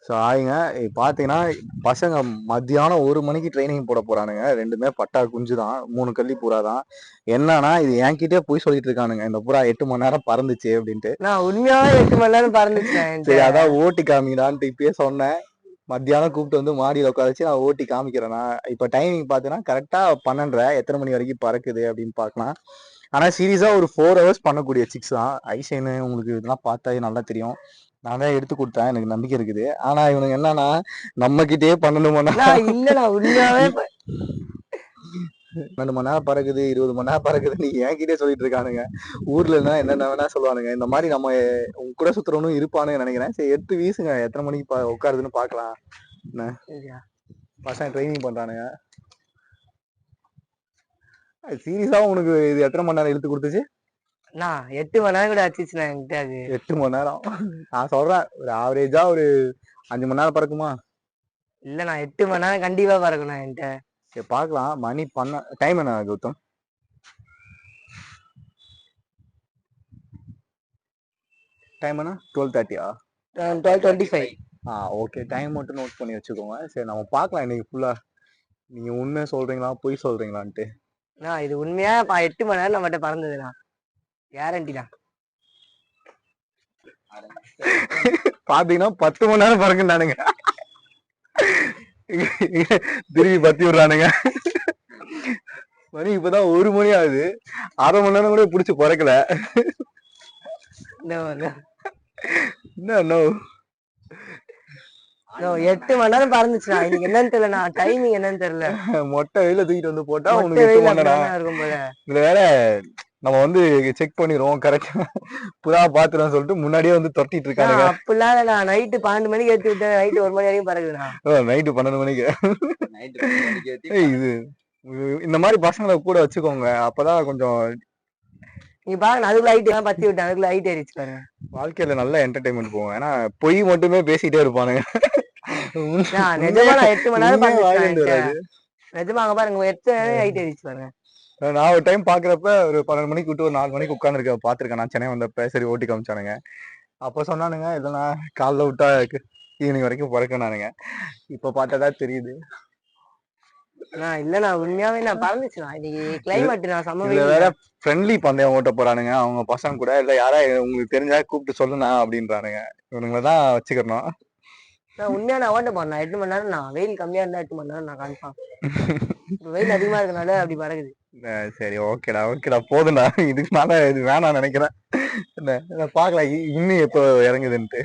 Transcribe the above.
So ஆயிங்க பார்த்தீங்கன்னா பசங்க மத்தியானம் 1 மணிக்கு ட்ரைனிங் போட போறானுங்க. ரெண்டுமே பட்டா குஞ்சு தான், 3 கள்ளி புறா தான். என்னன்னா இது என்கிட்டயே போய் சொல்லிட்டு இருக்கானுங்க, இந்த புறா 8 மணி நேரம் பறந்துச்சு அப்படின்ட்டு. நான் உண்மையாவே 8 மணி நேரம் பறந்துச்சுண்ணா. சரி அதான் ஓட்டி காமிங்கடான்ட்டு இப்பயே சொன்னேன். மத்தியானம் கூப்பிட்டு வந்து மாடியில் உட்கார வச்சு நான் ஓட்டி காமிக்கிறேன்னா. இப்போ டைமிங் பார்த்தீங்கன்னா கரெக்டாக 12:30. எத்தனை மணி வரைக்கும் பறக்குது அப்படின்னு பார்க்கலாம். ஆனால் சீரியஸாக ஒரு 4 ஹவர்ஸ் பண்ணக்கூடிய சிக்ஸ் தான். ஐசைனு உங்களுக்கு இதெல்லாம் பார்த்தாலே நல்லா தெரியும். நான் தான் எடுத்து கொடுத்தேன், எனக்கு நம்பிக்கை இருக்குது. ஆனா இவனுக்கு என்னன்னா நம்ம கிட்டே 12 மணி நேரம் இல்லண்ணா உண்மையாவே 12 மணி நேரம் பறக்குது, 20 மணி நேரம் பறக்குது, நீ என்கிட்டே சொல்லிட்டு இருக்கானுங்க. ஊர்ல இருந்தா என்னென்ன வேணா சொல்லுவானுங்க. இந்த மாதிரி நம்ம உங்க கூட சுத்துறவனும் இருப்பானுன்னு நினைக்கிறேன். சரி எடுத்து வீசுங்க, எத்தனை மணிக்கு உட்காருதுன்னு பாக்கலாம். என்ன பசங்க ட்ரைனிங் பண்றானுங்க. சீரியஸா உனக்கு இது எத்தனை மணி நேரம் இழுத்து கொடுத்துச்சு? 8 மணி நேரம் கூட ஆச்சுண்ணா என்கிட்ட. அது 8 மணி நேரம் நான் சொல்றேன், ஒரு ஆவரேஜா ஒரு 5 மணி நேரம் பறக்குமா? இல்லண்ணா 8 மணி நேரம் கண்டிப்பா பறக்கணும் என்கிட்ட. சரி பார்க்கலாம். மணி பண்ண டைம் என்ன கௌதம்? டைம் என்ன 12:30-ஆ? 12:25. ஓகே, டைம் மட்டும் நோட் பண்ணி வச்சுக்கோங்க. சரி நம்ம பார்க்கலாம் இன்னைக்கு ஃபுல்லா நீங்க உண்மை சொல்றீங்களா பொய் சொல்றீங்களான்ட்டு. இது உண்மையா 8 மணி நேரம் நம்மகிட்ட பறந்ததுண்ணா, கேரண்டி தான். பாத்தீங்கன்னா 10 மணி நேரம் பறக்குண்டானுங்க. திரும்பி பத்தி விடுறானுங்க. மணி இப்பதான் 1 மணி ஆகுது, 1/2 மணி நேரம் கூட பிடிச்சி பறக்கல. என்ன 8 மணி நேரம் பறந்துச்சுண்ணா. இன்னைக்கு என்னன்னு தெரியல, டைமிங் என்னன்னு தெரியல. மொட்டை வெயில தூக்கிட்டு வந்து போட்டா உனக்கு 8 மணி நேரம் இருக்கும் போல. இதுல வேற நம்ம வந்து செக் பண்ணிடுவோம் கரெக்டா புறா பாத்துறோம் சொல்லிட்டு முன்னாடியே வந்து தொட்டிட்டு இருக்கானுங்க. அப்படிலாம் இல்ல, நான் நைட்டு 12 மணிக்கு ஏத்தி விட்டேன், நைட்டு 1 மணி வரைக்கும் பறக்குதுண்ணா. நைட்டு 12 மணிக்கு இது இந்த மாதிரி பசங்களை கூட வச்சுக்கோங்க, அப்பதான் கொஞ்சம். நீங்க பாருங்க, அதுக்குள்ள லைட் எல்லாம் பத்தி விட்டேன், அதுக்குள்ள லைட் எரிச்சு பாருங்க. வாழ்க்கையில நல்ல என்டர்டைன்மெண்ட் போகும். ஏன்னா பொய் மட்டுமே பேசிட்டே இருப்பானுங்க. நிஜமா நான் 8 மணி நேரம் பறந்துச்சு. நிஜமா அங்க பாருங்க 8 நேரம் லைட் எரிச்சு பாருங்க. நான் ஒரு டைம் பாக்குறப்ப ஒரு 12 மணிக்கு விட்டு ஒரு 4 மணிக்கு உட்காந்துருக்க பாத்துருக்கேன் நான். சென்னை வந்தப்ப சரி ஓட்டி காமிச்சானுங்க. அப்ப சொன்னானுங்க இல்லைன்னா காலைல விட்டா ஈவினிங் வரைக்கும் பறக்கனானுங்க. இப்ப பார்த்தாதான் தெரியுது. இல்லண்ணா உண்மையாவே நான் பறந்துச்சுண்ணா. இன்னைக்கு கிளைமேட் நான் இதுல வேற ஃப்ரெண்ட்லி பந்தயம் ஓட்ட போறானுங்க அவங்க பசங்க கூட. இல்ல யாரா உங்களுக்கு தெரிஞ்சா கூப்பிட்டு சொல்லுண்ணா அப்படின்றானுங்க. இவனுங்களதான் வச்சுக்கணும். உண்மையா நான் ஓட்ட போறேன் 8 மணி நேரம். நான் வெயில் கம்மியா இருந்தா 8 மணி நேரம் நான் கன்ஃபார்ம். வெயில் அதிகமா இருக்கனால அப்படி பறக்குது. சரி ஓகேடா போதும்டா, இதுக்கு மேல இது வேணாம் நினைக்கிறேன். என்ன பாக்கலாம் இன்னும் எப்போ இறங்குதுன்ட்டு.